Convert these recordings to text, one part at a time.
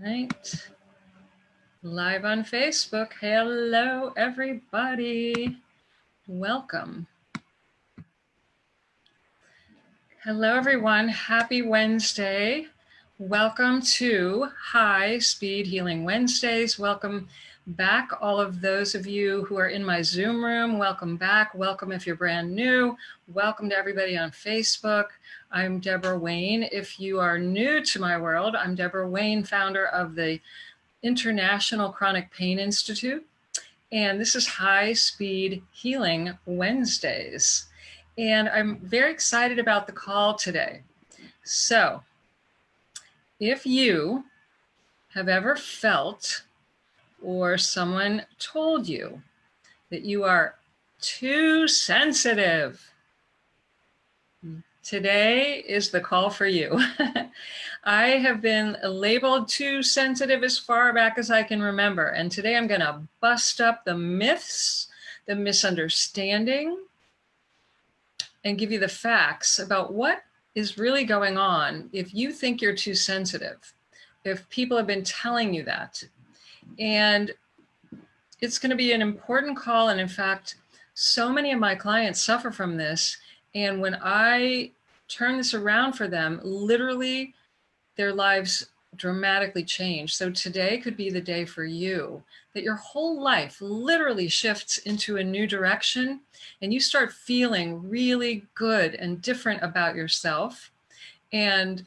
right. Live on Facebook. Hello, everybody. Welcome. Hello, everyone. Happy Wednesday. Welcome to HighSpeed Healing Wednesdays. Welcome back, all of those of you who are in my Zoom room. Welcome back. Welcome if you're brand new. Welcome to everybody on Facebook. I'm Debora Wayne. If you are new to my world, I'm Debora Wayne, founder of the International Chronic Pain Institute, and this is HighSpeed Healing Wednesdays. And I'm very excited about the call today. So, if you have ever felt or someone told you that you are too sensitive, today is the call for you. I have been labeled too sensitive as far back as I can remember. And today I'm going to bust up the myths, the misunderstanding, and give you the facts about what is really going on if you think you're too sensitive, if people have been telling you that. And it's going to be an important call. And in fact, so many of my clients suffer from this. And when I turn this around for them, literally their lives dramatically change. So today could be the day for you that your whole life literally shifts into a new direction and you start feeling really good and different about yourself. And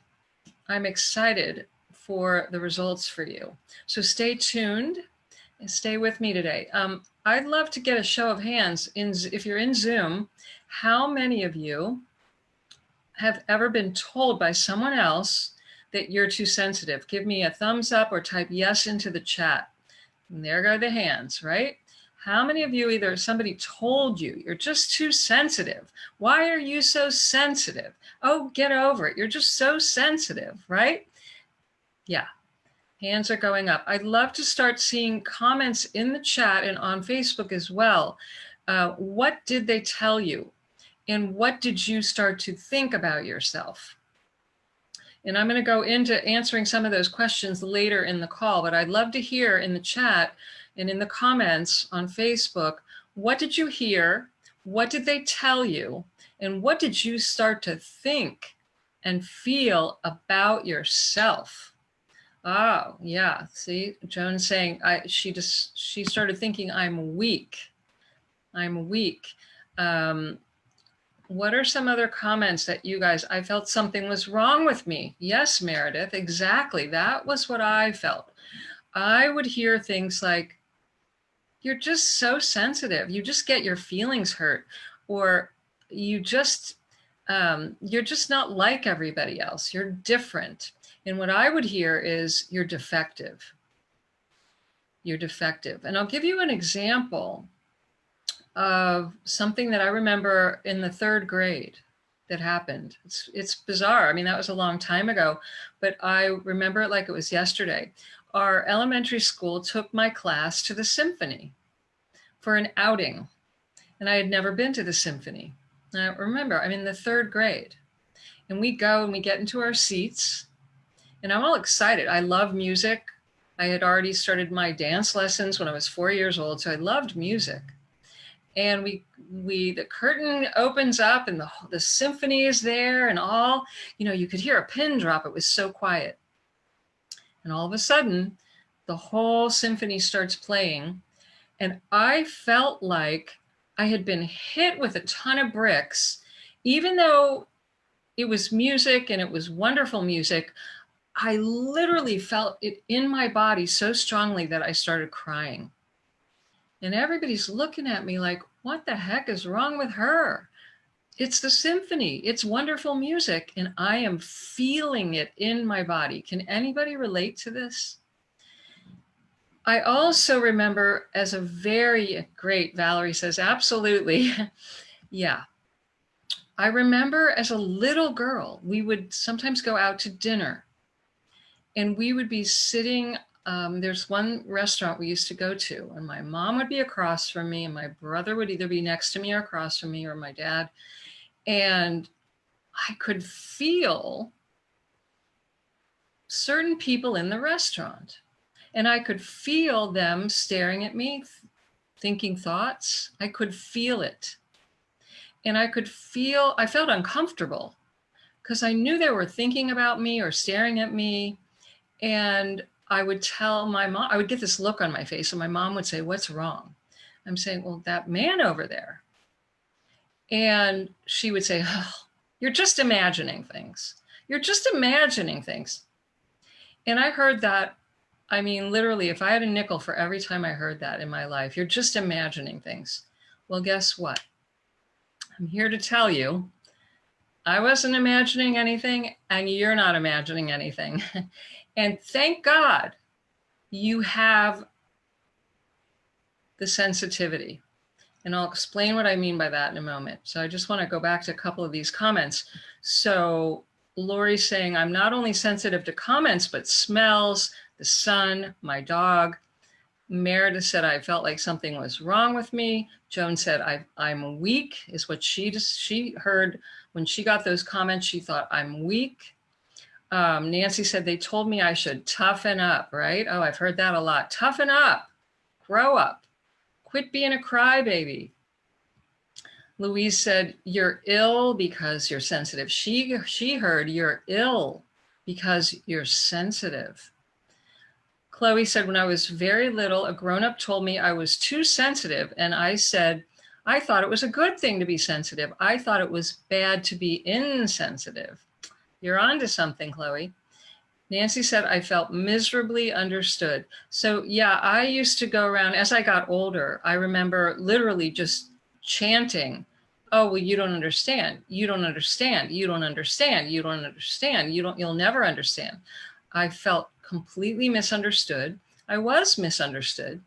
I'm excited for the results for you. So stay tuned and stay with me today. I'd love to get a show of hands if you're in Zoom, how many of you have ever been told by someone else that you're too sensitive? Give me a thumbs up or type yes into the chat. And there go the hands, right? How many of you, either somebody told you you're just too sensitive? Why are you so sensitive? Oh, get over it. You're just so sensitive, right? Yeah, hands are going up. I'd love to start seeing comments in the chat and on Facebook as well. What did they tell you? And what did you start to think about yourself? And I'm going to go into answering some of those questions later in the call, but I'd love to hear in the chat and in the comments on Facebook, what did you hear? What did they tell you? And what did you start to think and feel about yourself? Oh, yeah. See, Joan's saying she started thinking I'm weak. I'm weak. What are some other comments that you guys, I felt something was wrong with me. Yes, Meredith, exactly. That was what I felt. I would hear things like, you're just so sensitive. You just get your feelings hurt, or you're just not like everybody else. You're different. And what I would hear is, you're defective. You're defective. And I'll give you an example of something that I remember in the 3rd grade that happened. It's bizarre. I mean, that was a long time ago, but I remember it like it was yesterday. Our elementary school took my class to the symphony for an outing, and I had never been to the symphony. And I remember I'm in the 3rd grade, and we go and we get into our seats, and I'm all excited. I love music. I had already started my dance lessons when I was 4 years old, so I loved music. And the curtain opens up and the symphony is there, and all, you could hear a pin drop. It was so quiet. And all of a sudden, the whole symphony starts playing. And I felt like I had been hit with a ton of bricks. Even though it was music and it was wonderful music, I literally felt it in my body so strongly that I started crying. And everybody's looking at me like, what the heck is wrong with her? It's the symphony. It's wonderful music. And I am feeling it in my body. Can anybody relate to this? I also remember as a very great, Valerie says, absolutely. Yeah. I remember as a little girl, we would sometimes go out to dinner and we would be sitting. There's one restaurant we used to go to, and my mom would be across from me and my brother would either be next to me or across from me, or my dad. And I could feel certain people in the restaurant. And I could feel them staring at me, thinking thoughts. I could feel it. And I felt uncomfortable because I knew they were thinking about me or staring at me. And I would tell my mom, I would get this look on my face, and my mom would say, "What's wrong?" I'm saying, "Well, that man over there." And she would say, "Oh, you're just imagining things. You're just imagining things." And I heard that, I mean, literally, if I had a nickel for every time I heard that in my life, you're just imagining things. Well, guess what? I'm here to tell you, I wasn't imagining anything, and you're not imagining anything. And thank God you have the sensitivity. And I'll explain what I mean by that in a moment. So I just want to go back to a couple of these comments. So Lori's saying, I'm not only sensitive to comments, but smells, the sun, my dog. Meredith said, I felt like something was wrong with me. Joan said, I'm weak, is what she heard when she got those comments. She thought, I'm weak. Nancy said, they told me I should toughen up, right? Oh, I've heard that a lot. Toughen up, grow up, quit being a crybaby. Louise said, you're ill because you're sensitive. She heard you're ill because you're sensitive. Chloe said, when I was very little, a grown-up told me I was too sensitive. And I said, I thought it was a good thing to be sensitive. I thought it was bad to be insensitive. You're onto something, Chloe. Nancy said, I felt miserably understood. So yeah, I used to go around as I got older. I remember literally just chanting, oh, well, you don't understand. You don't understand. You don't understand. You don't understand. You'll never understand. I felt completely misunderstood. I was misunderstood.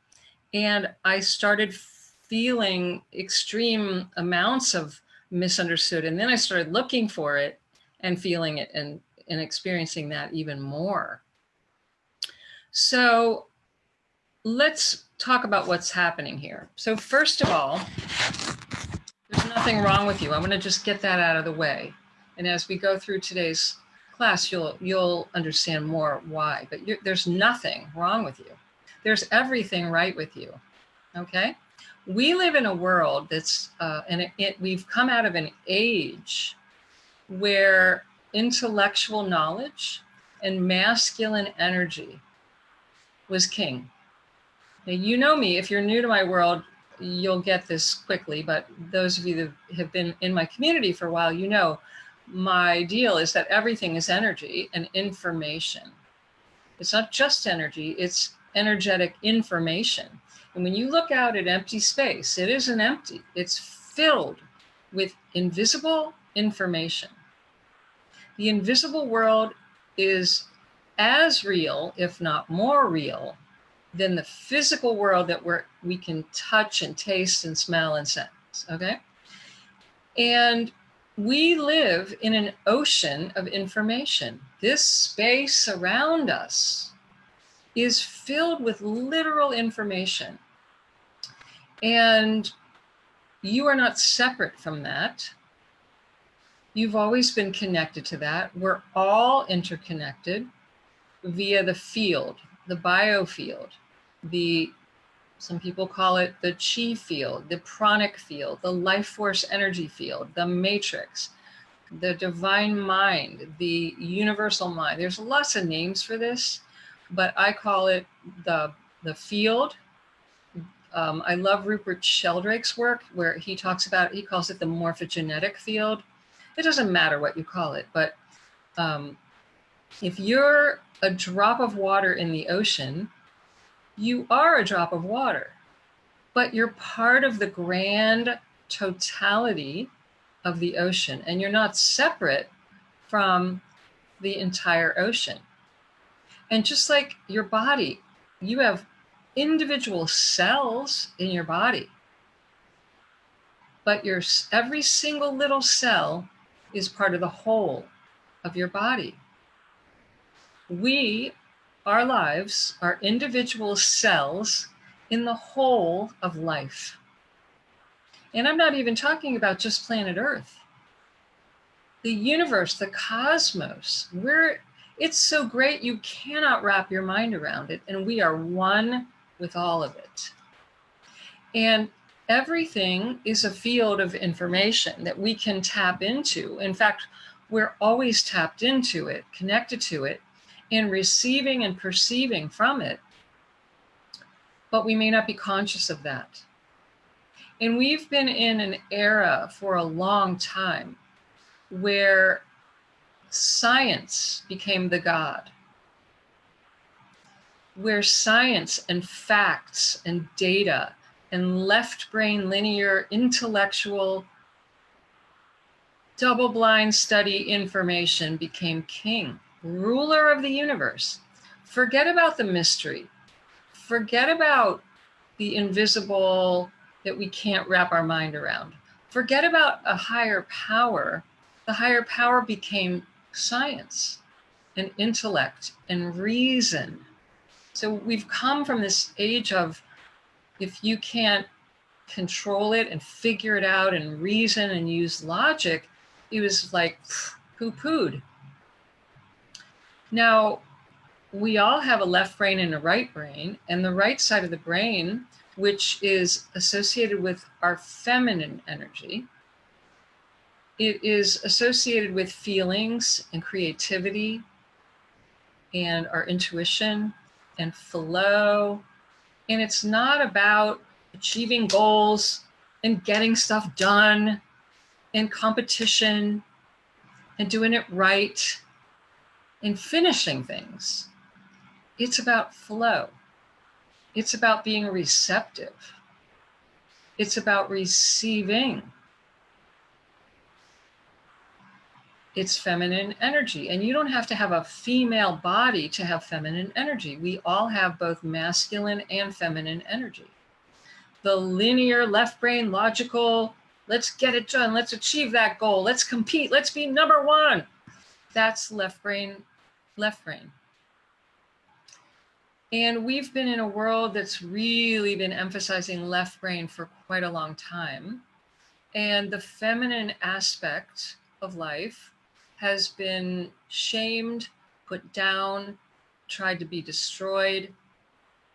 And I started feeling extreme amounts of misunderstood. And then I started looking for it and feeling it and experiencing that even more. So let's talk about what's happening here. So first of all, there's nothing wrong with you. I'm going to just get that out of the way. And as we go through today's class, you'll understand more why. But there's nothing wrong with you. There's everything right with you. Okay? We live in a world that's, we've come out of an age where intellectual knowledge and masculine energy was king. Now, you know me, if you're new to my world, you'll get this quickly, but those of you that have been in my community for a while, you know, my deal is that everything is energy and information. It's not just energy, it's energetic information. And when you look out at empty space, it isn't empty, it's filled with invisible information. The invisible world is as real, if not more real, than the physical world that we can touch and taste and smell and sense, okay? And we live in an ocean of information. This space around us is filled with literal information. And you are not separate from that. You've always been connected to that. We're all interconnected via the field, the biofield, some people call it the chi field, the pranic field, the life force energy field, the matrix, the divine mind, the universal mind. There's lots of names for this, but I call it the field. I love Rupert Sheldrake's work where he calls it the morphogenetic field. It doesn't matter what you call it, but if you're a drop of water in the ocean, you are a drop of water, but you're part of the grand totality of the ocean, and you're not separate from the entire ocean. And just like your body, you have individual cells in your body, but every single little cell is part of the whole of your body. Our lives are individual cells in the whole of life. And I'm not even talking about just planet Earth. The universe, the cosmos, It's so great you cannot wrap your mind around it, and we are one with all of it. And everything is a field of information that we can tap into. In fact, we're always tapped into it, connected to it, and receiving and perceiving from it, but we may not be conscious of that. And we've been in an era for a long time where science became the god, where science and facts and data and left brain linear intellectual double-blind study information became king, ruler of the universe. Forget about the mystery. Forget about the invisible that we can't wrap our mind around. Forget about a higher power. The higher power became science and intellect and reason. So we've come from this age of, if you can't control it and figure it out and reason and use logic, it was like poo-pooed. Now, we all have a left brain and a right brain, and the right side of the brain, which is associated with our feminine energy, it is associated with feelings and creativity and our intuition and flow. And it's not about achieving goals and getting stuff done and competition and doing it right and finishing things. It's about flow. It's about being receptive. It's about receiving. It's feminine energy. And you don't have to have a female body to have feminine energy. We all have both masculine and feminine energy. The linear, left brain, logical, let's get it done, let's achieve that goal, let's compete, let's be number one. That's left brain, left brain. And we've been in a world that's really been emphasizing left brain for quite a long time. And the feminine aspect of life has been shamed, put down, tried to be destroyed,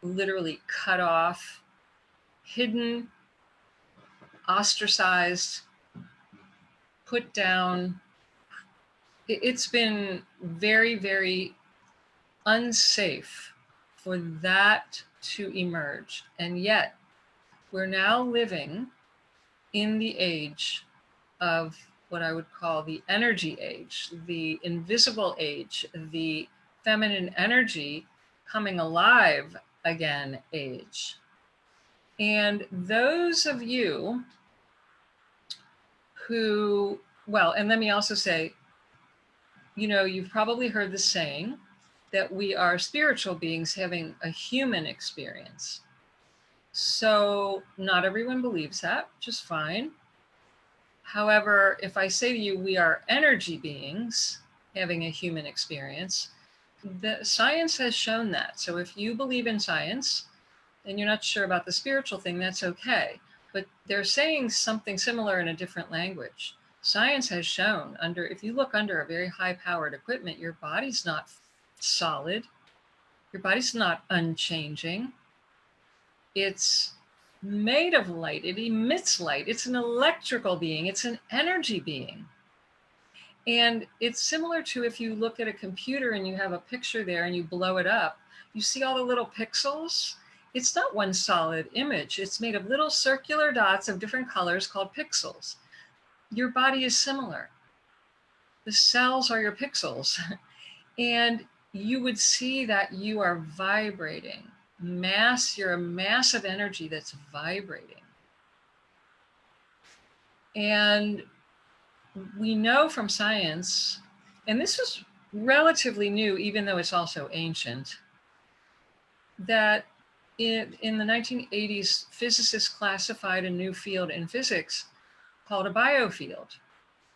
literally cut off, hidden, ostracized, put down. It's been very, very unsafe for that to emerge. And yet we're now living in the age of what I would call the energy age, the invisible age, the feminine energy coming alive again age. And those of you who, well, and let me also say, you know, you've probably heard the saying that we are spiritual beings having a human experience. So not everyone believes that, which is fine. However, if I say to you, we are energy beings having a human experience, the science has shown that. So if you believe in science and you're not sure about the spiritual thing, that's okay. But they're saying something similar in a different language. Science has shown if you look under a very high powered equipment, your body's not solid. Your body's not unchanging. It's made of light. It emits light. It's an electrical being. It's an energy being. And it's similar to if you look at a computer and you have a picture there and you blow it up, you see all the little pixels. It's not one solid image. It's made of little circular dots of different colors called pixels. Your body is similar. The cells are your pixels. And you would see that you are vibrating. You're a mass of energy that's vibrating. And we know from science, and this is relatively new, even though it's also ancient, that in the 1980s, physicists classified a new field in physics called a biofield.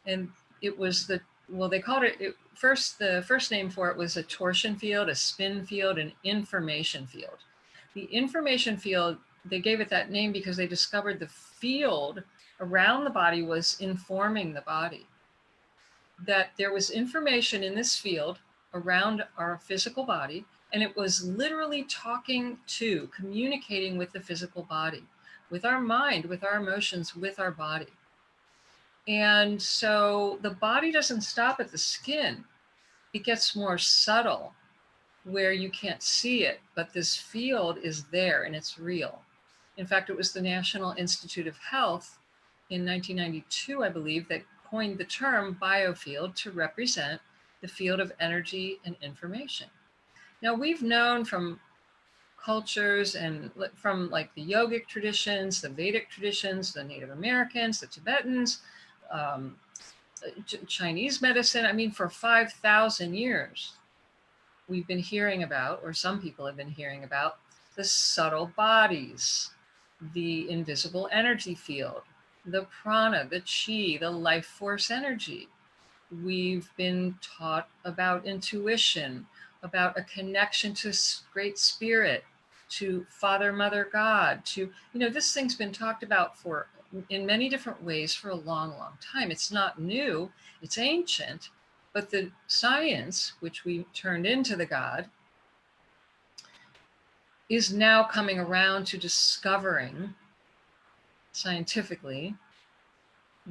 And it was they called it, the first name for it was a torsion field, a spin field, an information field. The information field, they gave it that name because they discovered the field around the body was informing the body. That there was information in this field around our physical body, and it was literally communicating with the physical body, with our mind, with our emotions, with our body. And so the body doesn't stop at the skin. It gets more subtle where you can't see it, but this field is there and it's real. In fact, it was the National Institute of Health in 1992, I believe, that coined the term biofield to represent the field of energy and information. Now, we've known from cultures and from like the yogic traditions, the Vedic traditions, the Native Americans, the Tibetans, Chinese medicine. I mean, for 5,000 years, we've been hearing about, or some people have been hearing about, the subtle bodies, the invisible energy field, the prana, the chi, the life force energy. We've been taught about intuition, about a connection to Great Spirit, to Father, Mother, God, to, this thing's been talked about in many different ways for a long, long time. It's not new, it's ancient, but the science, which we turned into the God, is now coming around to discovering scientifically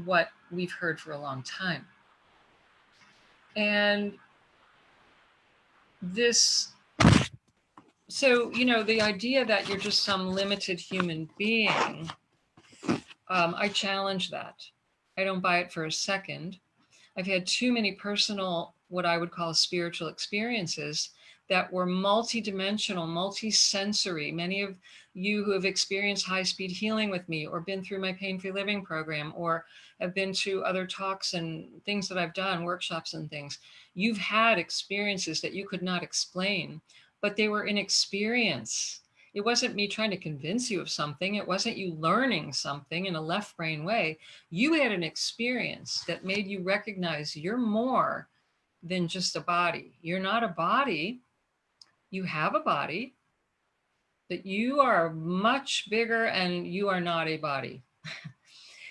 what we've heard for a long time. And so, the idea that you're just some limited human being, I challenge that. I don't buy it for a second. I've had too many personal, what I would call spiritual experiences that were multidimensional, multisensory. Many of you who have experienced HighSpeed Healing with me, or been through my Pain-Free Living program, or have been to other talks and things that I've done, workshops and things, you've had experiences that you could not explain, but they were an experience. It wasn't me trying to convince you of something. It wasn't you learning something in a left brain way. You had an experience that made you recognize you're more than just a body. You're not a body. You have a body, but you are much bigger and you are not a body.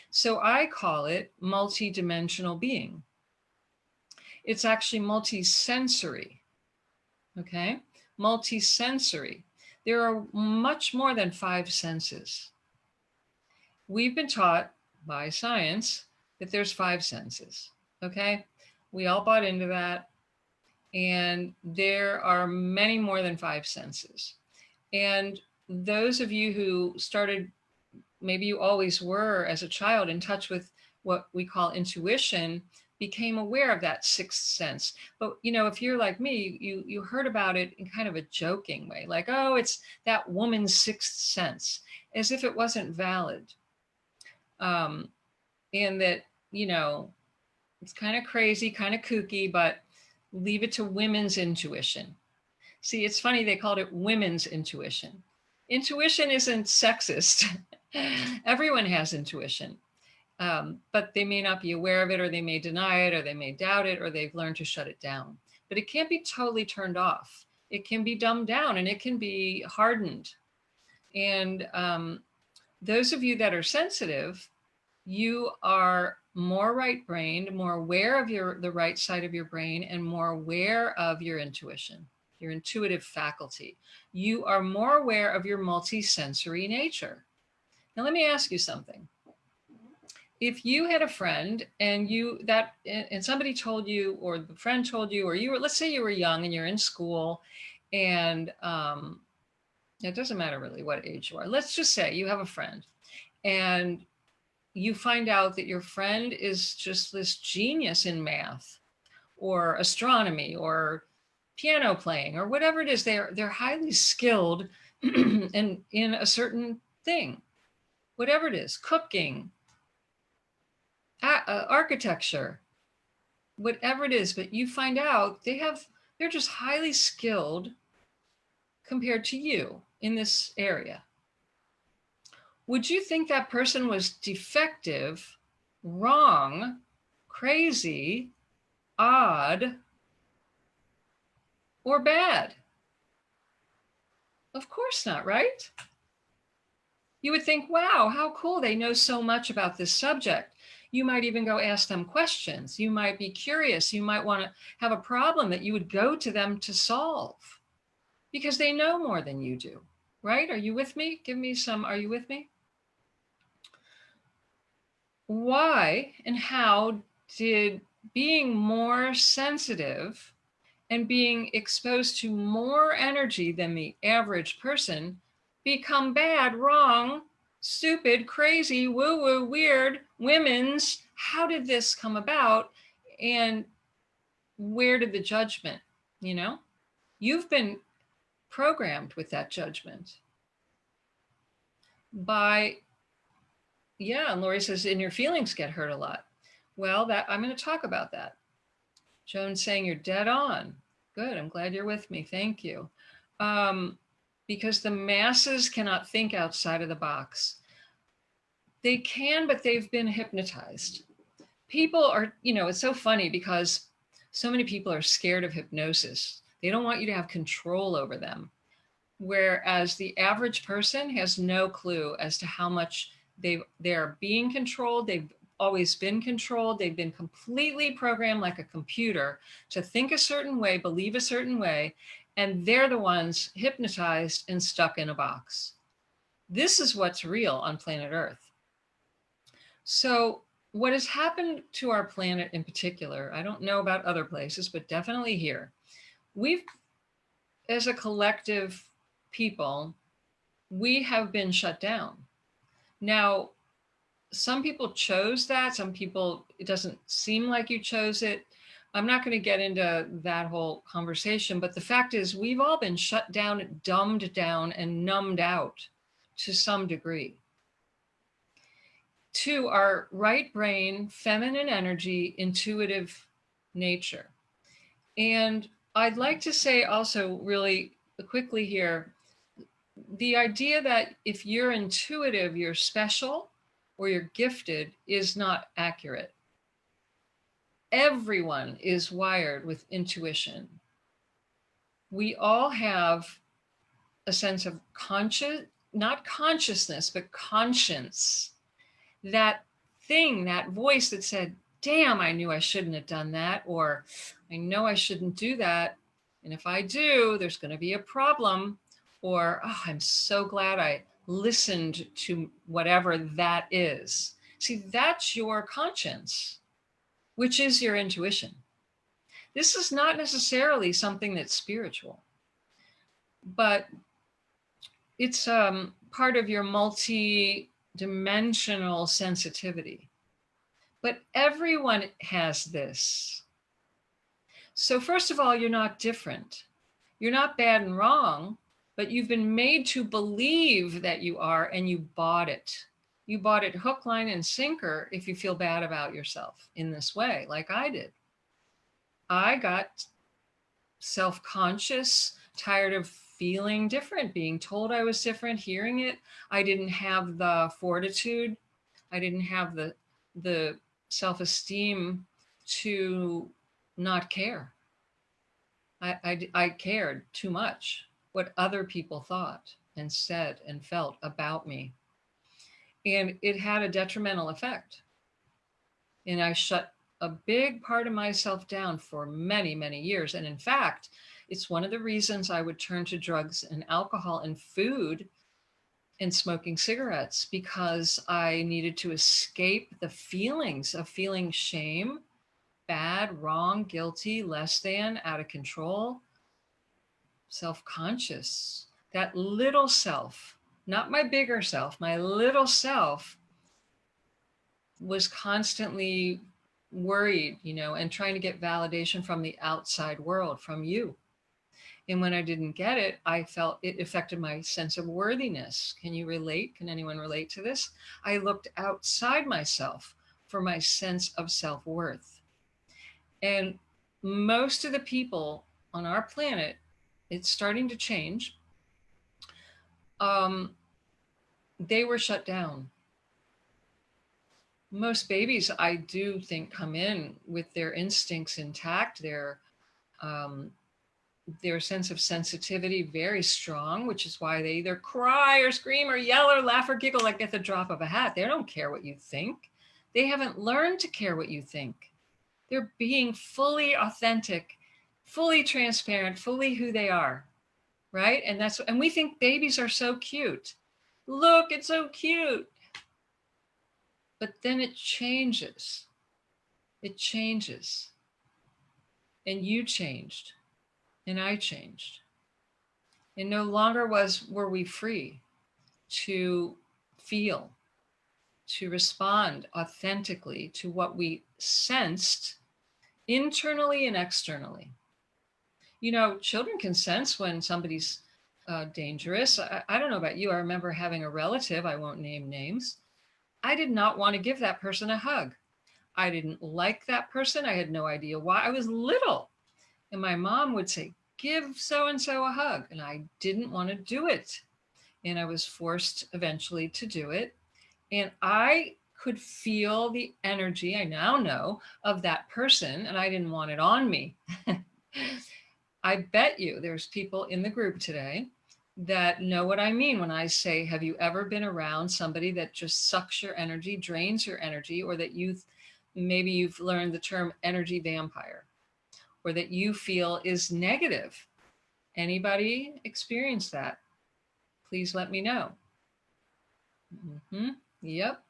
So I call it multidimensional being. It's actually multisensory. Okay? Multisensory. There are much more than 5 senses. We've been taught by science that there's 5 senses. Okay? We all bought into that. And there are many more than 5 senses. And those of you who started, maybe you always were as a child in touch with what we call intuition, became aware of that 6th sense. But, if you're like me, you heard about it in kind of a joking way, like, oh, it's that woman's 6th sense, as if it wasn't valid. And that, it's kind of crazy, kind of kooky, but leave it to women's intuition. See, it's funny, they called it women's intuition. Intuition isn't sexist. Everyone has intuition, but they may not be aware of it, or they may deny it, or they may doubt it, or they've learned to shut it down. But it can't be totally turned off. It can be dumbed down, and it can be hardened. And those of you that are sensitive, you are more right-brained, more aware of the right side of your brain, and more aware of your intuition, your intuitive faculty. You are more aware of your multisensory nature. Now, let me ask you something. If you had a friend and somebody told you, or the friend told you, or let's say you were young and you're in school, and it doesn't matter really what age you are. Let's just say you have a friend, and you find out that your friend is just this genius in math or astronomy or piano playing or whatever it is. They're highly skilled in a certain thing, whatever it is, cooking, architecture, whatever it is. But you find out they're just highly skilled compared to you in this area. Would you think that person was defective, wrong, crazy, odd, or bad? Of course not, right? You would think, wow, how cool, they know so much about this subject. You might even go ask them questions. You might be curious. You might want to have a problem that you would go to them to solve because they know more than you do, right? Are you with me? Give me some, are you with me? Why and how did being more sensitive and being exposed to more energy than the average person become bad, wrong, stupid, crazy, woo-woo, weird, women's? How did this come about? And where did the judgment, you've been programmed with that judgment by, yeah, and Lori says, and your feelings get hurt a lot. Well, that I'm going to talk about that. Joan's saying you're dead on. Good. I'm glad you're with me. Thank you. Because the masses cannot think outside of the box. They can, but they've been hypnotized. People are, it's so funny because so many people are scared of hypnosis. They don't want you to have control over them. Whereas the average person has no clue as to how much they're being controlled. They've always been controlled. They've been completely programmed like a computer to think a certain way, believe a certain way, and they're the ones hypnotized and stuck in a box. This is what's real on planet Earth. So what has happened to our planet in particular, I don't know about other places, but definitely here, we've, as a collective people, we have been shut down. Now, some people chose that. Some people, it doesn't seem like you chose it. I'm not going to get into that whole conversation, but the fact is we've all been shut down, dumbed down, and numbed out to some degree to our right brain, feminine energy, intuitive nature. And I'd like to say also really quickly here, the idea that if you're intuitive, you're special or you're gifted is not accurate. Everyone is wired with intuition. We all have a sense of not consciousness, but conscience. That thing, that voice that said, damn, I knew I shouldn't have done that, or I know I shouldn't do that. And if I do, there's going to be a problem. Or, oh, I'm so glad I listened to whatever that is. See, that's your conscience, which is your intuition. This is not necessarily something that's spiritual, but it's part of your multi-dimensional sensitivity. But everyone has this. So first of all, you're not different. You're not bad and wrong, but you've been made to believe that you are, and you bought it. You bought it hook, line, and sinker if you feel bad about yourself in this way, like I did. I got self-conscious, tired of feeling different, being told I was different, hearing it. I didn't have the fortitude. I didn't have the self-esteem to not care. I cared too much what other people thought and said and felt about me. And it had a detrimental effect. And I shut a big part of myself down for many, many years. And in fact, it's one of the reasons I would turn to drugs and alcohol and food and smoking cigarettes, because I needed to escape the feelings of feeling shame, bad, wrong, guilty, less than, out of control, self-conscious. That little self, not my bigger self, my little self was constantly worried, and trying to get validation from the outside world, from you. And when I didn't get it, I felt it affected my sense of worthiness. Can you relate? Can anyone relate to this? I looked outside myself for my sense of self-worth. And most of the people on our planet, it's starting to change. They were shut down. Most babies, I do think, come in with their instincts intact, their sense of sensitivity very strong, which is why they either cry or scream or yell or laugh or giggle like at the drop of a hat. They don't care what you think. They haven't learned to care what you think. They're being fully authentic, fully transparent, fully who they are, right? And we think babies are so cute. Look, it's so cute. But then it changes. It changes. And you changed. And I changed. And no longer were we free to feel, to respond authentically to what we sensed internally and externally. You know, children can sense when somebody's dangerous. I don't know about you. I remember having a relative, I won't name names. I did not want to give that person a hug. I didn't like that person. I had no idea why. I was little. And my mom would say, give so-and-so a hug. And I didn't want to do it. And I was forced eventually to do it. And I could feel the energy, I now know, of that person. And I didn't want it on me. I bet you there's people in the group today that know what I mean when I say, have you ever been around somebody that just sucks your energy, drains your energy, or that maybe you've learned the term energy vampire, or that you feel is negative? Anybody experience that? Please let me know. Yep.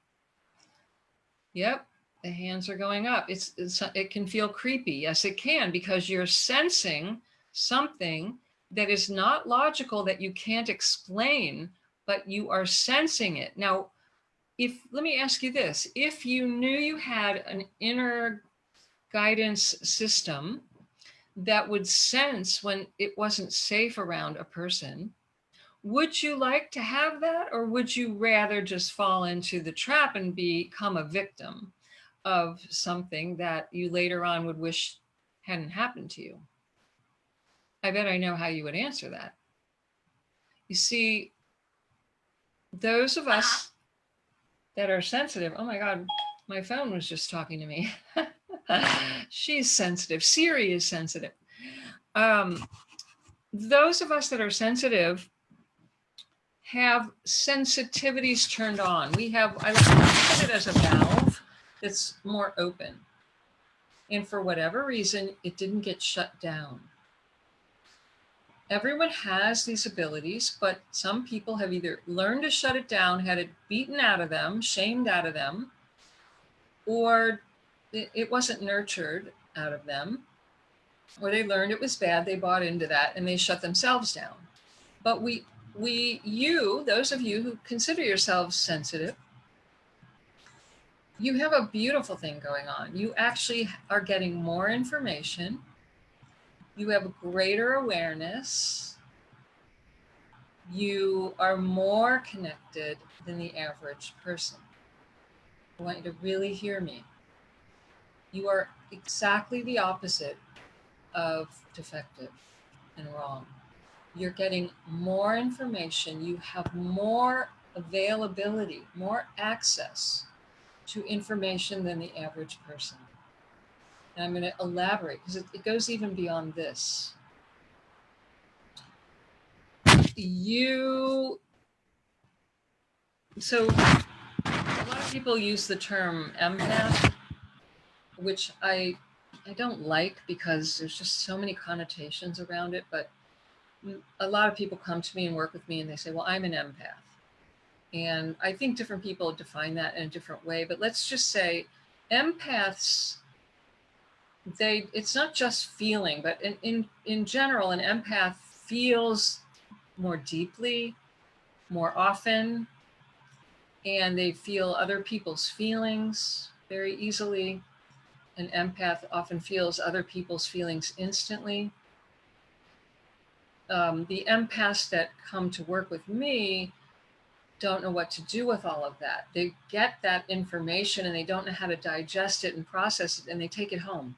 The hands are going up. It can feel creepy. Yes, it can, because you're sensing something that is not logical, that you can't explain, but you are sensing it. Now, let me ask you this. If you knew you had an inner guidance system that would sense when it wasn't safe around a person, would you like to have that, or would you rather just fall into the trap and become a victim of something that you later on would wish hadn't happened to you? I bet I know how you would answer that. You see, those of us that are sensitive, oh my God, my phone was just talking to me. She's sensitive. Siri is sensitive. Those of us that are sensitive have sensitivities turned on. I look at it as a valve that's more open. And for whatever reason, it didn't get shut down. Everyone has these abilities, but some people have either learned to shut it down, had it beaten out of them, shamed out of them, or it wasn't nurtured out of them, or they learned it was bad, they bought into that, and they shut themselves down. But those of you who consider yourselves sensitive, you have a beautiful thing going on. You actually are getting more information. You have greater awareness. You are more connected than the average person. I want you to really hear me. You are exactly the opposite of defective and wrong. You're getting more information. You have more availability, more access to information than the average person. And I'm going to elaborate, because it goes even beyond this. So a lot of people use the term empath, which I don't like, because there's just so many connotations around it. But a lot of people come to me and work with me and they say, well, I'm an empath. And I think different people define that in a different way. But let's just say empaths, it's not just feeling, but in general, an empath feels more deeply, more often, and they feel other people's feelings very easily. An empath often feels other people's feelings instantly. The empaths that come to work with me don't know what to do with all of that. They get that information and they don't know how to digest it and process it, and they take it home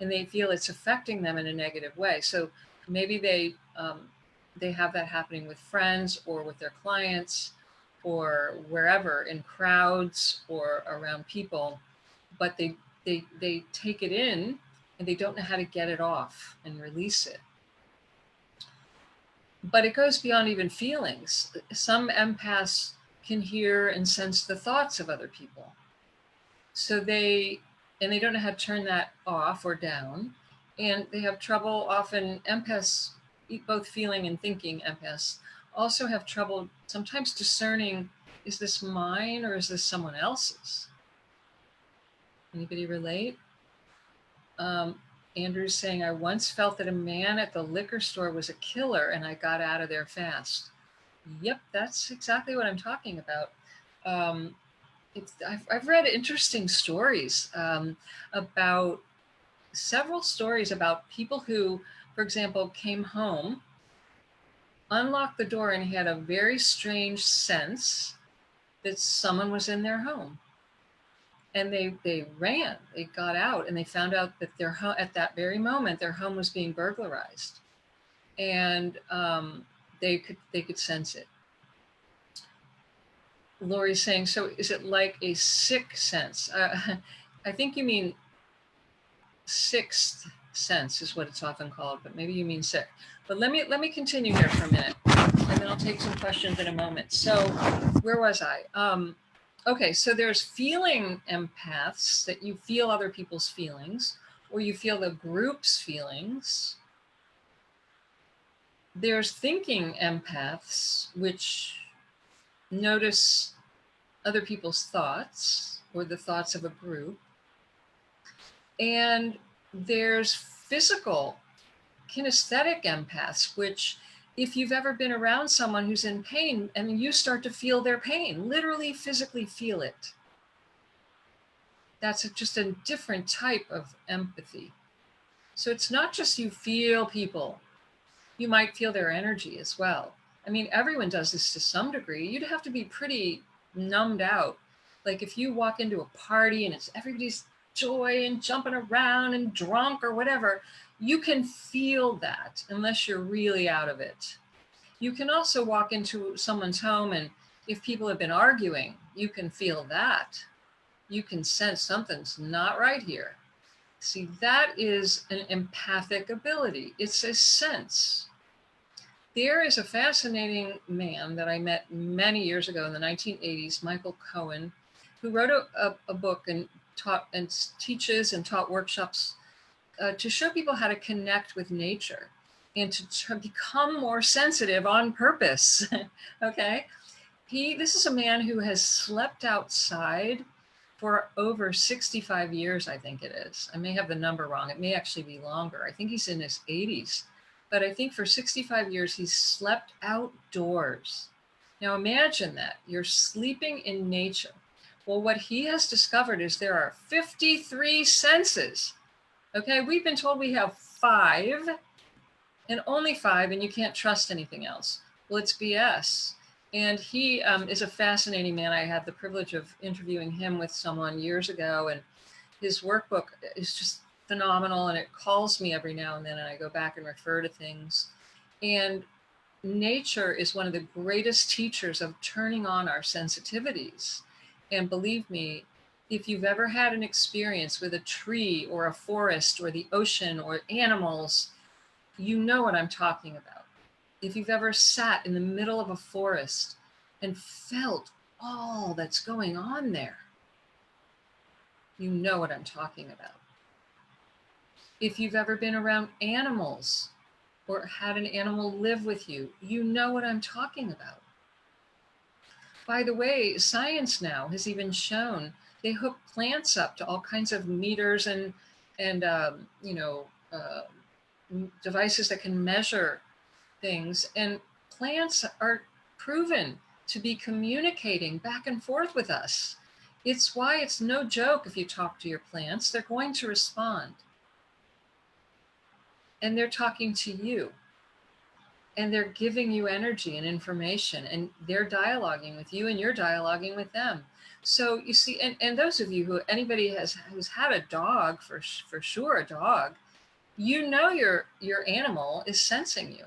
and they feel it's affecting them in a negative way. So maybe they have that happening with friends or with their clients or wherever, in crowds or around people, but they take it in and they don't know how to get it off and release it. But it goes beyond even feelings. Some empaths can hear and sense the thoughts of other people. So they don't know how to turn that off or down. And they have trouble, often empaths, both feeling and thinking empaths, also have trouble sometimes discerning, is this mine or is this someone else's? Anybody relate? Andrew's saying, I once felt that a man at the liquor store was a killer and I got out of there fast. Yep, that's exactly what I'm talking about. I've read interesting stories about several stories about people who, for example, came home, unlocked the door, and had a very strange sense that someone was in their home. And they ran, they got out, and they found out that their home, at that very moment, their home was being burglarized, and they could sense it. Lori's saying, so is it like a sick sense? I think you mean sixth sense is what it's often called, but maybe you mean sick. But let me continue here for a minute, and then I'll take some questions in a moment. So where was I? Okay, so there's feeling empaths, that you feel other people's feelings, or you feel the group's feelings. There's thinking empaths, which notice other people's thoughts or the thoughts of a group. And there's physical kinesthetic empaths, which, if you've ever been around someone who's in pain, and you start to feel their pain, literally physically feel it. That's just a different type of empathy. So it's not just you feel people, you might feel their energy as well. I mean, everyone does this to some degree. You'd have to be pretty numbed out. Like if you walk into a party and it's everybody's joy and jumping around and drunk or whatever, you can feel that unless you're really out of it. You can also walk into someone's home, and if people have been arguing, you can feel that. You can sense something's not right here. See, that is an empathic ability. It's a sense. There is a fascinating man that I met many years ago in the 1980s, Michael Cohen, who wrote a book and taught and teaches and taught workshops to show people how to connect with nature and to become more sensitive on purpose. Okay. This is a man who has slept outside for over 65 years, I think it is. I may have the number wrong. It may actually be longer. I think he's in his 80s. But I think for 65 years, he's slept outdoors. Now imagine that. You're sleeping in nature. Well, what he has discovered is there are 53 senses. Okay, we've been told we have 5, and only 5, and you can't trust anything else. Well, it's BS. And he is a fascinating man. I had the privilege of interviewing him with someone years ago, and his workbook is just phenomenal, and it calls me every now and then, and I go back and refer to things. And nature is one of the greatest teachers of turning on our sensitivities. And believe me, if you've ever had an experience with a tree or a forest or the ocean or animals, you know what I'm talking about. If you've ever sat in the middle of a forest and felt all that's going on there, you know what I'm talking about. If you've ever been around animals or had an animal live with you, you know what I'm talking about. By the way, science now has even shown they hook plants up to all kinds of meters and devices that can measure things, and plants are proven to be communicating back and forth with us. It's why it's no joke if you talk to your plants, they're going to respond. And they're talking to you. And they're giving you energy and information, and they're dialoguing with you, and you're dialoguing with them. So you see, and those of you who's had a dog, for sure, a dog, you know your animal is sensing you,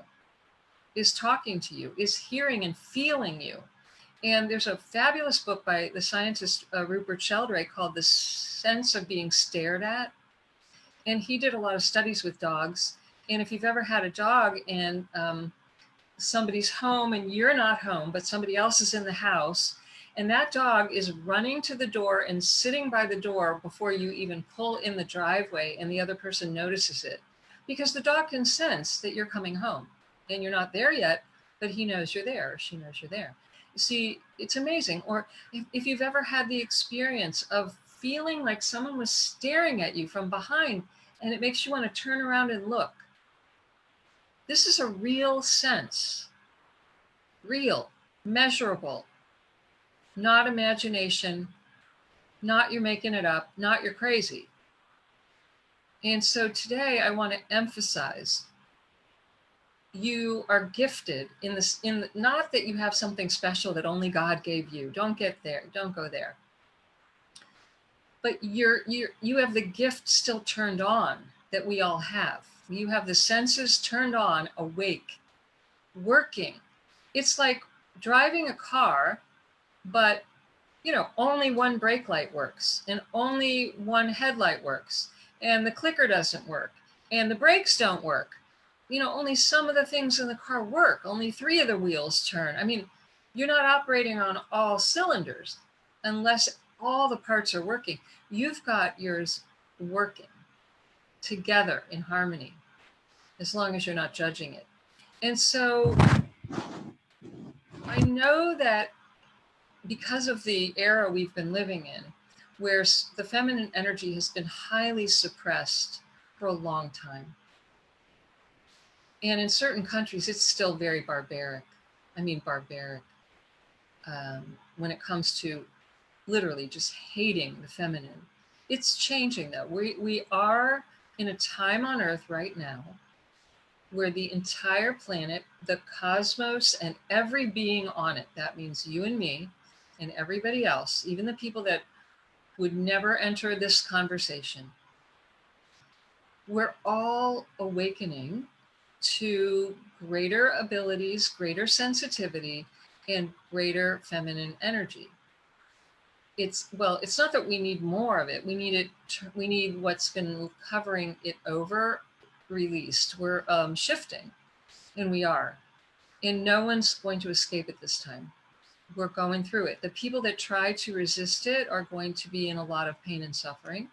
is talking to you, is hearing and feeling you. And there's a fabulous book by the scientist Rupert Sheldrake called The Sense of Being Stared At. And he did a lot of studies with dogs. And if you've ever had a dog and somebody's home and you're not home, but somebody else is in the house, And that dog is running to the door and sitting by the door before you even pull in the driveway and the other person notices it. Because the dog can sense that you're coming home and you're not there yet, but he knows you're there or she knows you're there. You see, it's amazing. Or if you've ever had the experience of feeling like someone was staring at you from behind and it makes you want to turn around and look. This is a real sense. Real, measurable, not imagination, not you're making it up, not you're crazy. And so today I want to emphasize you are gifted in this, not that you have something special that only God gave you. Don't get there. Don't go there. But you have the gift still turned on that we all have. You have the senses turned on, awake, working. It's like driving a car, but only one brake light works and only one headlight works and the clicker doesn't work and the brakes don't work. Only some of the things in the car work. Only 3 of the wheels turn. I mean, you're not operating on all cylinders unless all the parts are working. You've got yours working together in harmony, as long as you're not judging it. And so I know that because of the era we've been living in, where the feminine energy has been highly suppressed for a long time. And in certain countries, it's still very barbaric. I mean, barbaric. When it comes to literally just hating the feminine. It's changing though. We are in a time on Earth right now where the entire planet, the cosmos, and every being on it, that means you and me and everybody else, even the people that would never enter this conversation, we're all awakening to greater abilities, greater sensitivity, and greater feminine energy. It's not that we need more of it. We need what's been covering it over released. We're shifting, and we are. And no one's going to escape it this time. We're going through it. The people that try to resist it are going to be in a lot of pain and suffering.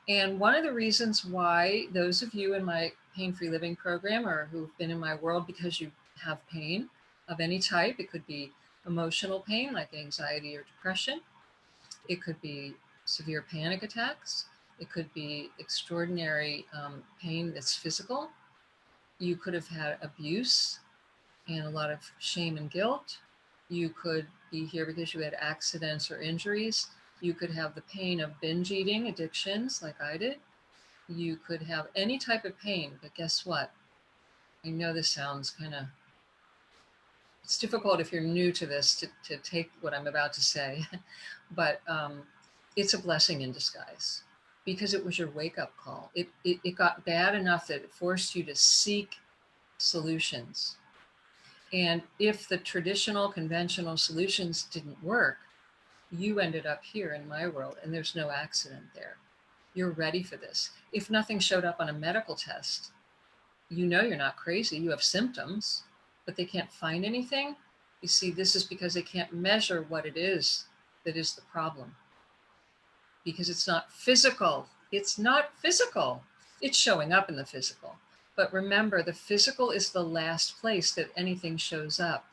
And one of the reasons why those of you in my pain-free living program or who've been in my world because you have pain of any type, it could be emotional pain like anxiety or depression. It could be severe panic attacks. It could be extraordinary pain that's physical. You could have had abuse and a lot of shame and guilt. You could be here because you had accidents or injuries. You could have the pain of binge eating addictions like I did. You could have any type of pain, but guess what? I know this sounds kind of, it's difficult if you're new to this to take what I'm about to say, but it's a blessing in disguise because it was your wake-up call. It got bad enough that it forced you to seek solutions. And if the traditional, conventional solutions didn't work, you ended up here in my world, and there's no accident there. You're ready for this. If nothing showed up on a medical test, you're not crazy. You have symptoms, but they can't find anything. You see, this is because they can't measure what it is that is the problem. Because it's not physical. It's not physical. It's showing up in the physical. But remember, the physical is the last place that anything shows up,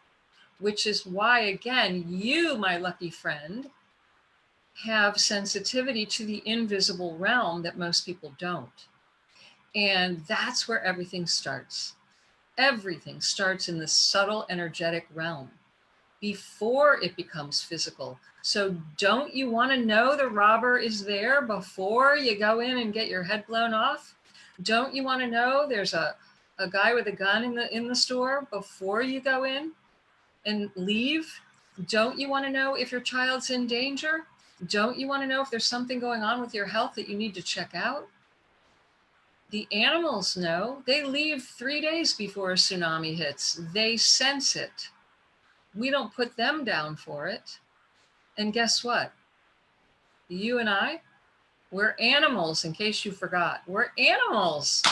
which is why, again, you, my lucky friend, have sensitivity to the invisible realm that most people don't. And that's where everything starts. Everything starts in the subtle energetic realm before it becomes physical. So don't you want to know the robber is there before you go in and get your head blown off? Don't you want to know there's a guy with a gun in the store before you go in and leave? Don't you want to know if your child's in danger? Don't you want to know if there's something going on with your health that you need to check out? The animals know. They leave 3 days before a tsunami hits. They sense it. We don't put them down for it. And guess what? You and I, we're animals, in case you forgot. We're animals.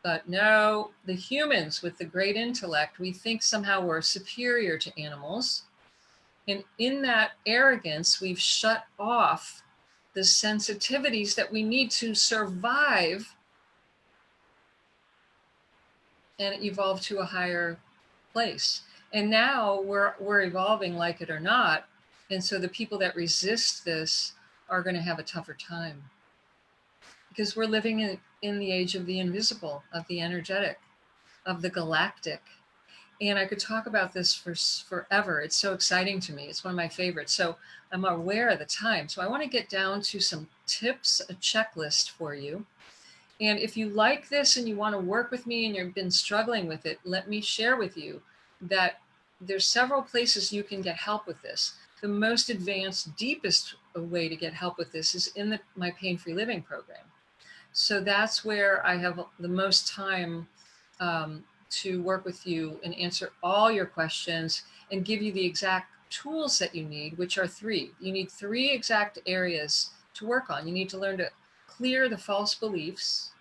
But no, the humans with the great intellect, we think somehow we're superior to animals. And in that arrogance, we've shut off the sensitivities that we need to survive and evolve to a higher place. And now we're evolving, like it or not. And so the people that resist this are going to have a tougher time, because we're living in the age of the invisible, of the energetic, of the galactic. And I could talk about this for forever. It's so exciting to me. It's one of my favorites. So I'm aware of the time. So I want to get down to some tips, a checklist for you. And if you like this and you want to work with me and you've been struggling with it, let me share with you that there's several places you can get help with this. The most advanced, deepest way to get help with this is in my pain-free living program. So that's where I have the most time to work with you and answer all your questions and give you the exact tools that you need, which are 3. You need 3 exact areas to work on. You need to learn to clear the false beliefs.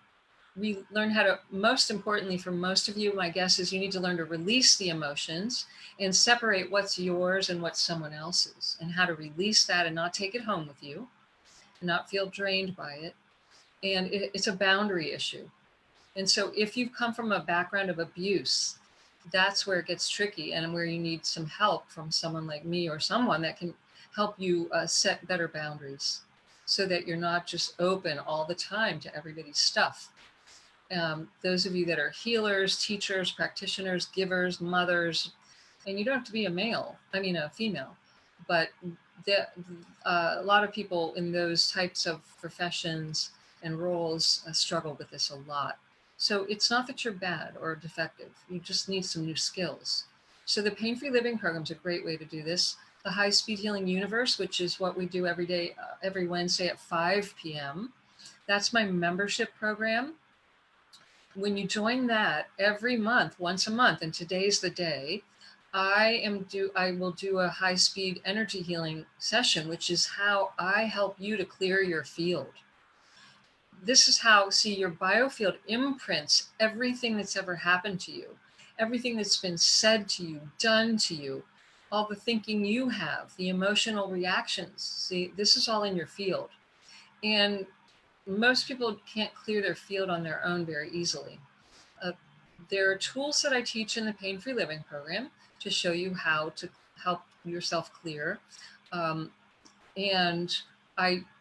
We learn how to, most importantly for most of you, my guess is you need to learn to release the emotions and separate what's yours and what's someone else's, and how to release that and not take it home with you and not feel drained by it. And it's a boundary issue. And so if you've come from a background of abuse, that's where it gets tricky and where you need some help from someone like me or someone that can help you set better boundaries so that you're not just open all the time to everybody's stuff. Those of you that are healers, teachers, practitioners, givers, mothers, and you don't have to be a female, but a lot of people in those types of professions and roles struggle with this a lot. So it's not that you're bad or defective. You just need some new skills. So the Pain-Free Living program is a great way to do this. The HighSpeed Healing Universe, which is what we do every day, every Wednesday at 5 p.m. That's my membership program. When you join that every month, once a month, and today's the day, I will do a high-speed energy healing session, which is how I help you to clear your field. This is how, see, your biofield imprints everything that's ever happened to you, everything that's been said to you, done to you, all the thinking you have, the emotional reactions. See, this is all in your field. And most people can't clear their field on their own very easily. There are tools that I teach in the Pain-Free Living program to show you how to help yourself clear. And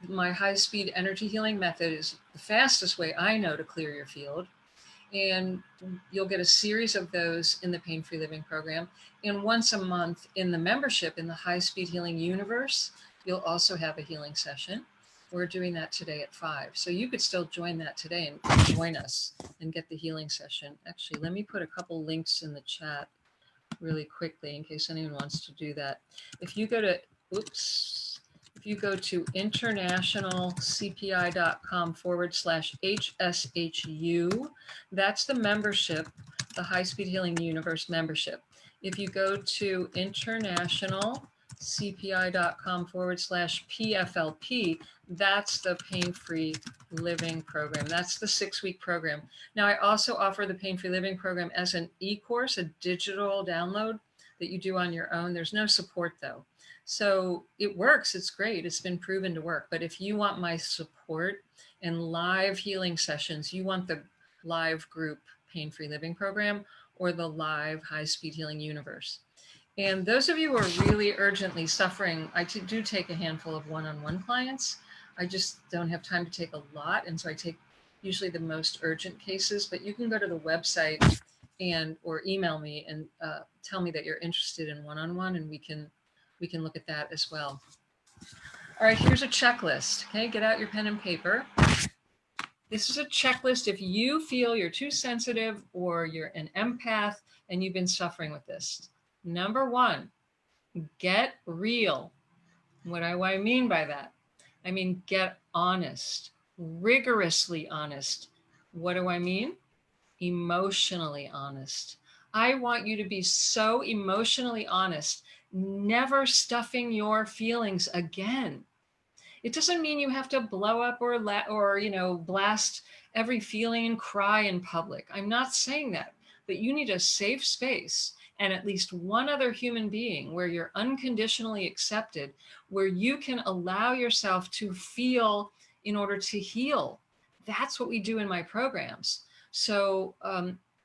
my high-speed energy healing method is the fastest way I know to clear your field. And you'll get a series of those in the Pain-Free Living program. And once a month in the membership in the HighSpeed Healing Universe, you'll also have a healing session. We're doing that today at 5. So you could still join that today and join us and get the healing session. Actually, let me put a couple links in the chat really quickly in case anyone wants to do that. If you go to internationalcpi.com/HSHU, that's the membership, the High-Speed Healing Universe membership. If you go to internationalcpi.com/PFLP, that's the Pain-Free Living program. That's the 6-week program. Now, I also offer the Pain-Free Living program as an e-course, a digital download that you do on your own. There's no support, though. So it works. It's great. It's been proven to work. But if you want my support and live healing sessions, you want the live group Pain-Free Living program or the live High-Speed Healing Universe. And those of you who are really urgently suffering, I do take a handful of one-on-one clients. I just don't have time to take a lot. And so I take usually the most urgent cases, but you can go to the website or email me and tell me that you're interested in one-on-one, and we can look at that as well. All right, here's a checklist. Okay, get out your pen and paper. This is a checklist if you feel you're too sensitive or you're an empath and you've been suffering with this. Number 1, get real. What do I mean by that? I mean, get honest, rigorously honest. What do I mean? Emotionally honest. I want you to be so emotionally honest, never stuffing your feelings again. It doesn't mean you have to blow up or blast every feeling and cry in public. I'm not saying that, but you need a safe space and at least one other human being where you're unconditionally accepted, where you can allow yourself to feel in order to heal. That's what we do in my programs. So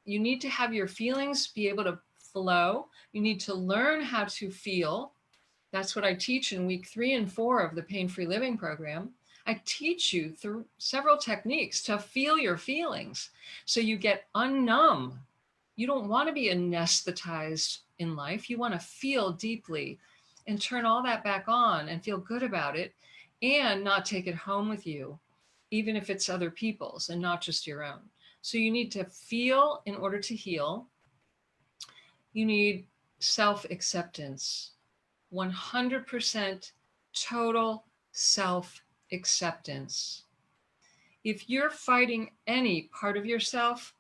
you need to have your feelings be able to flow. You need to learn how to feel. That's what I teach in week 3 and 4 of the Pain-Free Living program. I teach you through several techniques to feel your feelings so you get unnumb. You don't want to be anesthetized in life. You want to feel deeply and turn all that back on and feel good about it and not take it home with you, even if it's other people's and not just your own. So you need to feel in order to heal. You need self-acceptance, 100% total self-acceptance. If you're fighting any part of yourself,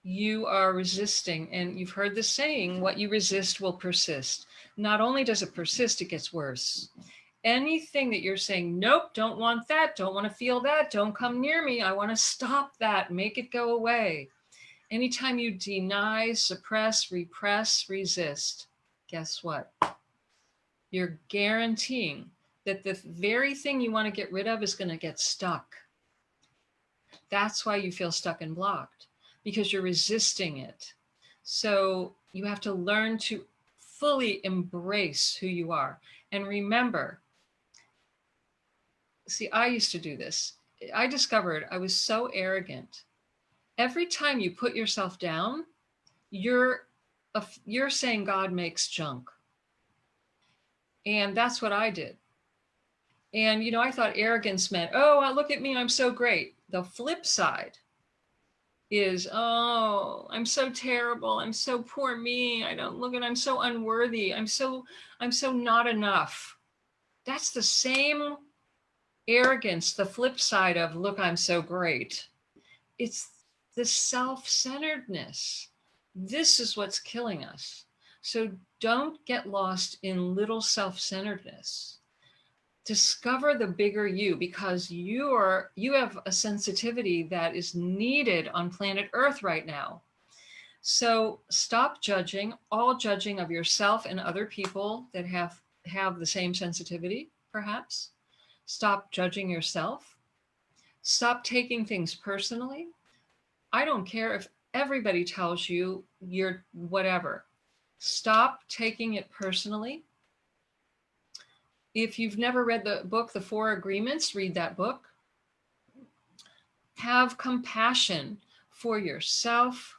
you are resisting. And you've heard the saying, what you resist will persist. Not only does it persist, it gets worse. Anything that you're saying, nope, don't want that, don't want to feel that, don't come near me, I want to stop that, make it go away. Anytime you deny, suppress, repress, resist, guess what? You're guaranteeing that the very thing you want to get rid of is going to get stuck. That's why you feel stuck and blocked, because you're resisting it. So you have to learn to fully embrace who you are. And remember, see, I used to do this. I discovered I was so arrogant. Every time you put yourself down, you're saying God makes junk. And that's what I did. And, I thought arrogance meant, oh, look at me, I'm so great. The flip side is, oh, I'm so terrible. I'm so poor me. I'm so unworthy. I'm so not enough. That's the same arrogance, the flip side of, look, I'm so great. It's the self-centeredness. This is what's killing us. So don't get lost in little self-centeredness. Discover the bigger you, because you have a sensitivity that is needed on planet Earth right now. So stop judging, all judging of yourself and other people that have the same sensitivity, perhaps. Stop judging yourself. Stop taking things personally. I don't care if everybody tells you you're whatever. Stop taking it personally. If you've never read the book, The 4 Agreements, read that book. Have compassion for yourself,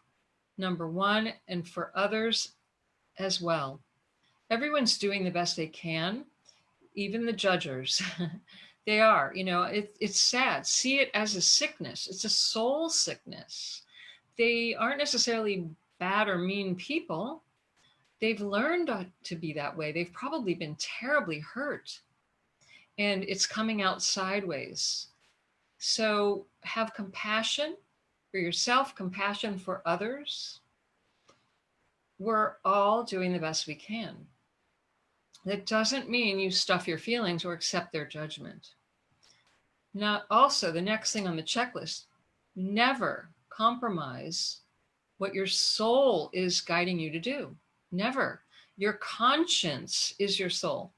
number one, and for others as well. Everyone's doing the best they can, even the judgers. They are, it's sad. See it as a sickness. It's a soul sickness. They aren't necessarily bad or mean people. They've learned to be that way. They've probably been terribly hurt, and it's coming out sideways. So have compassion for yourself, compassion for others. We're all doing the best we can. That doesn't mean you stuff your feelings or accept their judgment. Now, also, the next thing on the checklist, never compromise what your soul is guiding you to do. Never. Your conscience is your soul.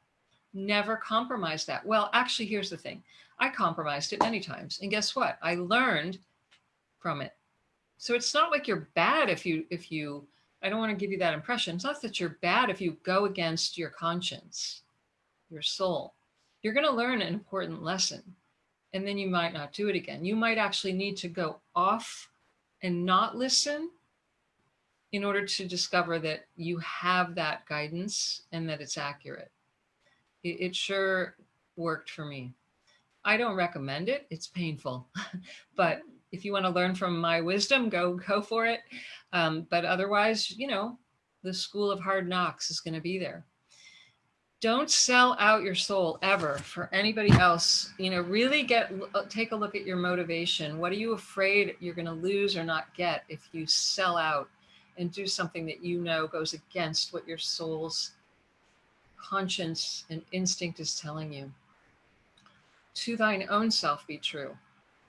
Never compromise that. Well, actually, here's the thing. I compromised it many times. And guess what? I learned from it. So it's not like you're bad if you, I don't want to give you that impression. It's not that you're bad if you go against your conscience, your soul. You're going to learn an important lesson, and then you might not do it again. You might actually need to go off and not listen in order to discover that you have that guidance and that it's accurate. It sure worked for me. I don't recommend it. It's painful. But if you want to learn from my wisdom, go for it. But otherwise, the school of hard knocks is going to be there. Don't sell out your soul ever for anybody else. Really take a look at your motivation. What are you afraid you're going to lose or not get if you sell out and do something that goes against what your soul's conscience and instinct is telling you? To thine own self be true.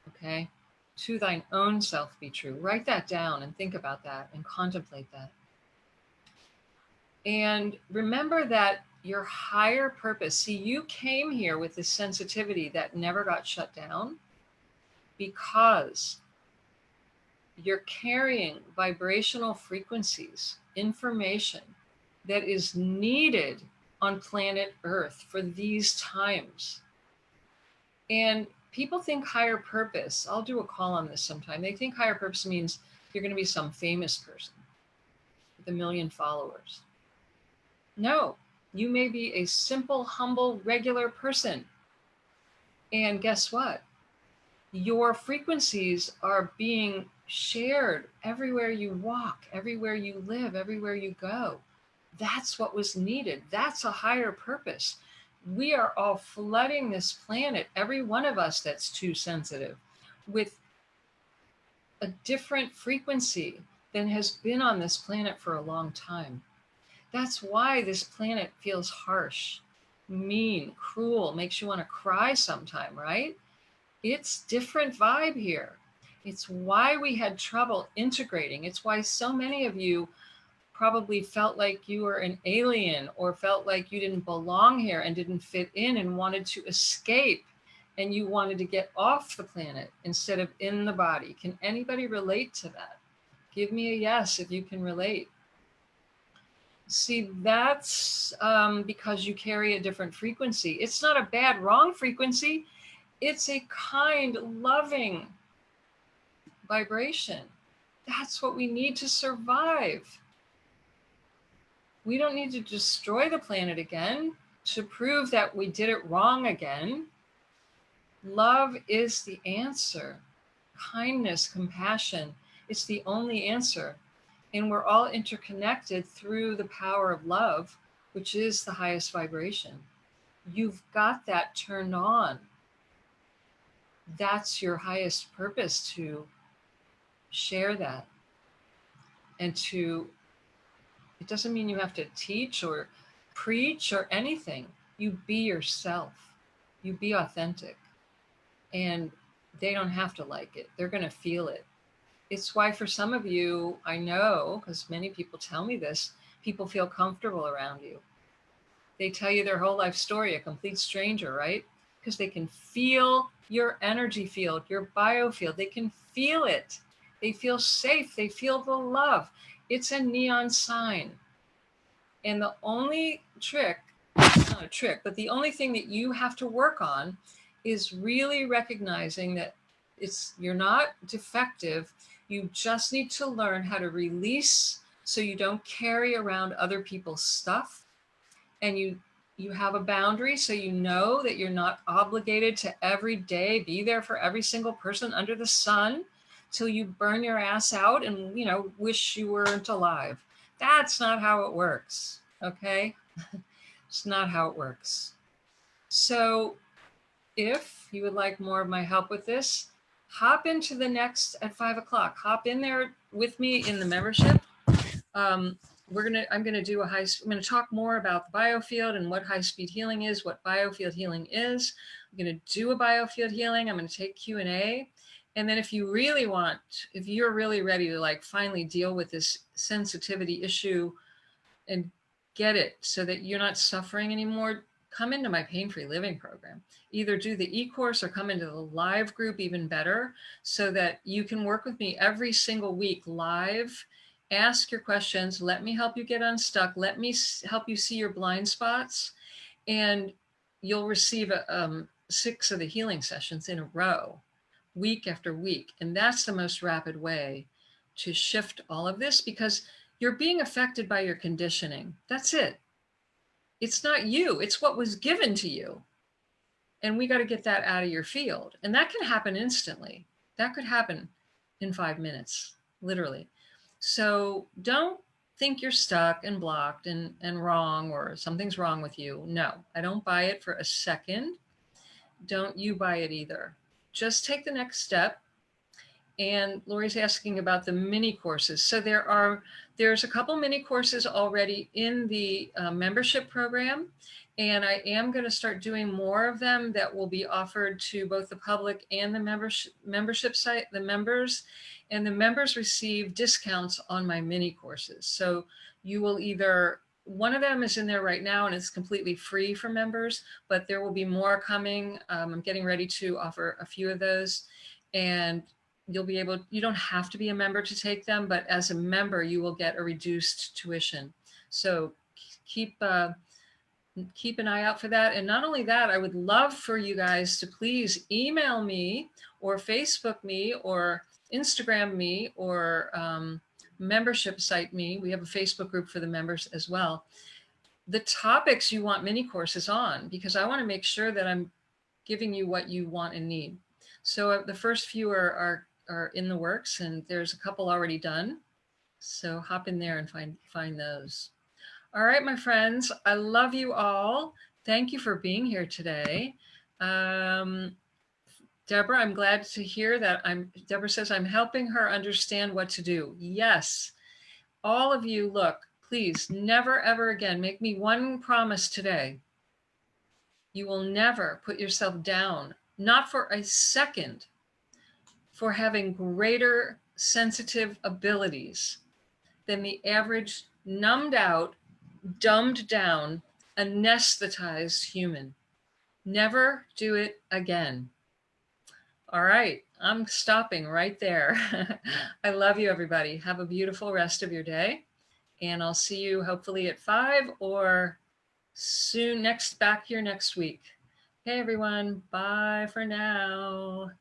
Okay? To thine own self be true. Write that down and think about that and contemplate that. And remember that your higher purpose, see, you came here with this sensitivity that never got shut down because you're carrying vibrational frequencies, information that is needed on planet Earth for these times. And people think higher purpose, I'll do a call on this sometime. They think higher purpose means you're going to be some famous person with 1 million followers. No, you may be a simple, humble, regular person. And guess what? Your frequencies are being shared everywhere you walk, everywhere you live, everywhere you go. That's what was needed. That's a higher purpose. We are all flooding this planet, every one of us that's too sensitive, with a different frequency than has been on this planet for a long time. That's why this planet feels harsh, mean, cruel, makes you want to cry sometime, right? It's different vibe here. It's why we had trouble integrating. It's why so many of you probably felt like you were an alien or felt like you didn't belong here and didn't fit in and wanted to escape, and you wanted to get off the planet instead of in the body. Can anybody relate to that? Give me a yes if you can relate. See, that's because you carry a different frequency. It's not a bad, wrong frequency. It's a kind, loving vibration. That's what we need to survive. We don't need to destroy the planet again to prove that we did it wrong again. Love is the answer. Kindness, compassion, it's the only answer. And we're all interconnected through the power of love, which is the highest vibration. You've got that turned on. That's your highest purpose, to share that. And to, it doesn't mean you have to teach or preach or anything. You be yourself. You be authentic. And they don't have to like it. They're going to feel it. It's why for some of you, I know, because many people tell me this, people feel comfortable around you. They tell you their whole life story, a complete stranger, right? Because they can feel your energy field, your biofield. They can feel it. They feel safe. They feel the love. It's a neon sign. And the only trick, not a trick, but the only thing that you have to work on is really recognizing that you're not defective. You just need to learn how to release so you don't carry around other people's stuff. And you have a boundary, so you know that you're not obligated to every day be there for every single person under the sun till you burn your ass out and, wish you weren't alive. That's not how it works, okay? It's not how it works. So if you would like more of my help with this, hop into the next at 5 o'clock. Hop in there with me in the membership. I'm going to talk more about the biofield and what high-speed healing is, what biofield healing is. I'm going to do a biofield healing. I'm going to take Q&A. And then if you're really ready to finally deal with this sensitivity issue and get it so that you're not suffering anymore, come into my pain-free living program. Either do the e-course or come into the live group, even better, so that you can work with me every single week live. Ask your questions. Let me help you get unstuck. Let me help you see your blind spots. And you'll receive 6 of the healing sessions in a row, week after week. And that's the most rapid way to shift all of this, because you're being affected by your conditioning. That's it. It's not you. It's what was given to you. And we got to get that out of your field. And that can happen instantly. That could happen in 5 minutes, literally. So don't think you're stuck and blocked and wrong, or something's wrong with you. No, I don't buy it for a second. Don't you buy it either. Just take the next step. And Lori's asking about the mini courses. So there's a couple mini courses already in the membership program. And I am going to start doing more of them that will be offered to both the public and the membership site, the members. And the members receive discounts on my mini courses. So you will either one of them is in there right now and it's completely free for members, but there will be more coming. I'm getting ready to offer a few of those, and you'll be able, you don't have to be a member to take them, but as a member, you will get a reduced tuition. So keep keep an eye out for that. And not only that, I would love for you guys to please email me or Facebook me or Instagram me or membership site me. We have a Facebook group for the members as well. The topics you want mini courses on, because I want to make sure that I'm giving you what you want and need. So the first few are in the works, and there's a couple already done. So hop in there and find those. All right, my friends, I love you all. Thank you for being here today. Deborah, I'm glad to hear that Deborah says I'm helping her understand what to do. Yes, all of you, look, please never, ever again, make me one promise today. You will never put yourself down, not for a second, for having greater sensitive abilities than the average numbed out, dumbed down, anesthetized human. Never do it again. All right, I'm stopping right there. I love you, everybody. Have a beautiful rest of your day. And I'll see you hopefully at 5 or soon back here next week. Okay, everyone. Bye for now.